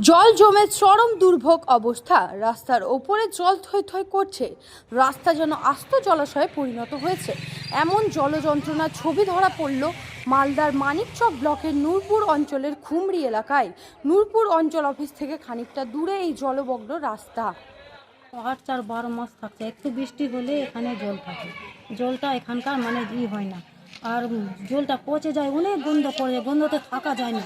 জল জমে চরম দুর্ভোগ অবস্থা। রাস্তার ওপরে জল থই থই করছে, রাস্তা যেন আস্ত জলাশয়ে পরিণত হয়েছে। এমন জলযন্ত্রণার ছবি ধরা পড়ল মালদার মানিকচক ব্লকের নূরপুর অঞ্চলের খুমরি এলাকায়। নূরপুর অঞ্চল অফিস থেকে খানিকটা দূরে এই জলমগ্ন রাস্তা। 8-4-12 মাস থাকছে, একটু বৃষ্টি হলে এখানে জল থাকে। জলটা এখানকার মানে হয় না, আর জলটা পচে যায়, অনেক গন্ধ পড়ে, গন্ধতে থাকা যায় না।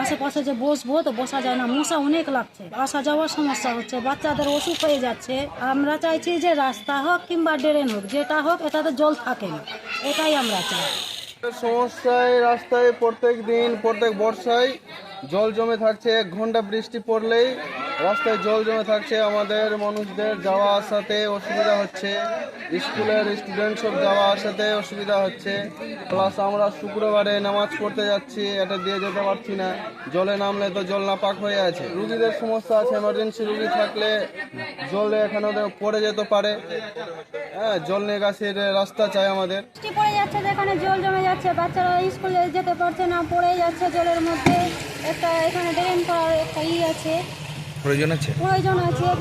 আশেপাশে যে বসবো তো বসা যায় না, মশা অনেক লাগছে, আসা যাওয়ার সমস্যা হচ্ছে, বাচ্চাদের অসুখ হয়ে যাচ্ছে। আমরা চাইছি যে রাস্তা হোক কিংবা ড্রেন হোক, যেটা হোক এটাতে জল থাকে না, এটাই আমরা চাই। সমস্যায় রাস্তায় প্রত্যেক দিন প্রত্যেক বর্ষায় জল জমে থাকছে। 1 ঘন্টা বৃষ্টি পড়লেই রাস্তায় জল জমে থাকছে। আমাদের মানুষদের যাওয়া আসাতে অসুবিধা হচ্ছে, স্কুলের স্টুডেন্ট সব যাওয়া আসাতে অসুবিধা হচ্ছে। প্লাস আমরা শুক্রবারে নামাজ পড়তে যাচ্ছি, এটা দিয়ে যেতে পারছি না, জলে নামলে তো জল নাপাক হয়ে আছে। রুগীদের সমস্যা আছে, এমার্জেন্সি রুগী থাকলে জলে এখানে ওদের পড়ে যেতে পারে। হ্যাঁ, জল নিকাশির রাস্তা চাই আমাদের। বৃষ্টি পড়ে যাচ্ছে, যেখানে জল জমে যাচ্ছে, বাচ্চারা স্কুলে যেতে পারছে না, পড়ে যাচ্ছে জলের মধ্যে। একটা এখানে ড্রেন করার একটা আছে, প্রয়োজন আছে,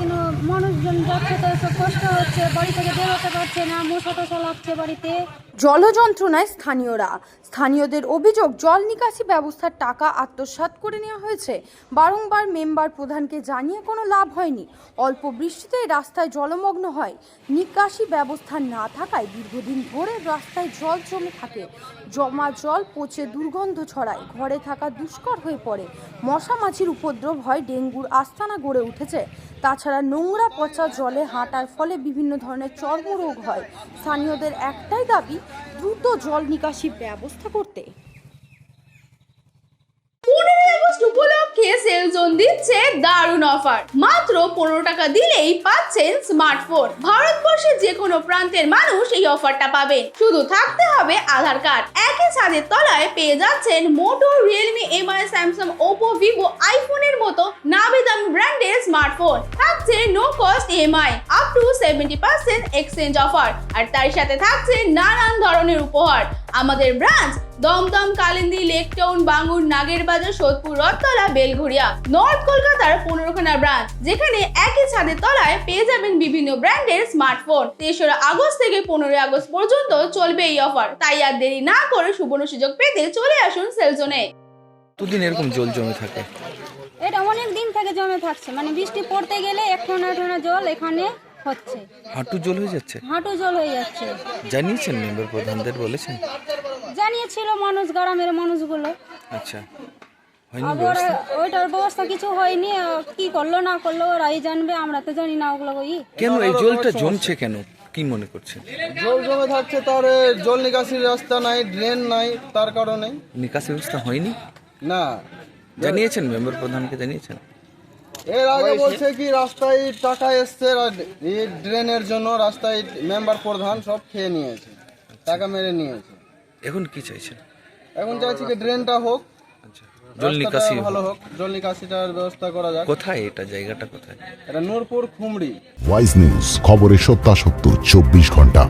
কিন্তু মানুষজন যাচ্ছে তো সব কষ্ট হচ্ছে, বাড়ি থেকে বেরোতে পারছে না, মশা টশা লাগছে বাড়িতে। জলযন্ত্রণায় স্থানীয়দের অভিযোগ, জল নিকাশি ব্যবস্থার টাকা আত্মসাৎ করে নেওয়া হয়েছে। বারংবার মেম্বার প্রধানকে জানিয়ে কোনো লাভ হয়নি। অল্প বৃষ্টিতেই রাস্তায় জলমগ্ন হয়। নিকাশি ব্যবস্থা না থাকায় দীর্ঘদিন ধরে রাস্তায় জল জমে থাকে। জমা জল পচে দুর্গন্ধ ছড়ায়, ঘরে থাকা দুষ্কর হয়ে পড়ে। মশা মাছির উপদ্রব হয়, ডেঙ্গুর আস্তানা গড়ে উঠেছে। তাছাড়া নোংরা পচা জলে হাঁটার ফলে বিভিন্ন ধরনের চর্মরোগ হয়। স্থানীয়দের একটাই দাবি, দ্রুত জল নিকাশি ব্যবস্থা করতে। 15 আগস্ট উপলক্ষে সেলজোন দিচ্ছে দারুণ অফার। মাত্র 15 টাকা দিলেই পাচ্ছেন স্মার্টফোন। ভারতবর্ষের যে কোনো প্রান্তের মানুষ এই অফারটা পাবে। শুধু থাকতে হবে আধার কার্ড। একই ছাদের তলায় পেয়ে যাচ্ছেন Moto, Realme, MI, Samsung, Oppo, Vivo, আইফোনের মতো নামি দামি ব্র্যান্ডের স্মার্টফোন। থাকছে no cost EMI, up to 70% exchange offer, আর তার সাথে থাকছে নানান ধরনের উপহার। আমাদের ব্রাঞ্চ দমদম, কালিন্দী, লেকটাউন, বাঙ্গুর, নাগেরবাজার, সোদপুর, রথতলা, বেলঘরিয়া। নর্থ কলকাতার 15খানা ব্রাঞ্চ, যেখানে একই ছাদের তলায় পেয়ে যাবেন বিভিন্ন ব্র্যান্ডের স্মার্টফোন। 3রা আগস্ট থেকে 15 আগস্ট পর্যন্ত চলবে এই অফার, তাই আর দেরি না করে সুবর্ণ সুযোগ পেতে চলে আসুন সেলজোনে। কতদিন এরকম জল জমে থাকে? এটা অনেক দিন থেকে জমে থাকছে, মানে বৃষ্টি পড়তে গেলে একটনা জল এখানে হচ্ছে। হাঁটু জল হয়ে যাচ্ছে? হাঁটু জল হয়ে যাচ্ছে। জানিয়েছেন মেম্বার প্রধানদের? বলেছেন? জানিয়েছিল মানুষ, গ্রামের মানুষগুলো। আচ্ছা, হয়নি আবার ব্যবস্থা? ওইটার ব্যবস্থা কিছু হয়নি, কি করলো না করলো ওরাই জানবে, আমরা তো জানি না ওগুলো। কেন এই জলটা জমছে কেন, কি মনে করছেন? জল জমে থাকছে, তার জল নিকাশির রাস্তা নাই, ড্রেন নাই, তার কারণে। নিকাশি ব্যবস্থা হয়নি? না। জানিয়েছেন মেম্বার প্রধানকে? জানিয়েছেন? এর আগে বলছে কি রাস্তায় টাকা এসছে ড্রেনের জন্য, রাস্তায় মেম্বার প্রধান সব খেয়ে নিয়েছে, টাকা মেরে নিয়েছে। এখন কি চাইছেন? এখন চাইছি কি ড্রেনটা হোক, আচ্ছা, জল নিকাশি ভালো হোক, জল নিকাশিটার ব্যবস্থা করা যায়। কোথায় এটা, জায়গাটা কোথায়? এটা নূরপুর খুমরি। ওয়াইজ নিউজ, খবরের সত্যাসত্য 24 ঘন্টা।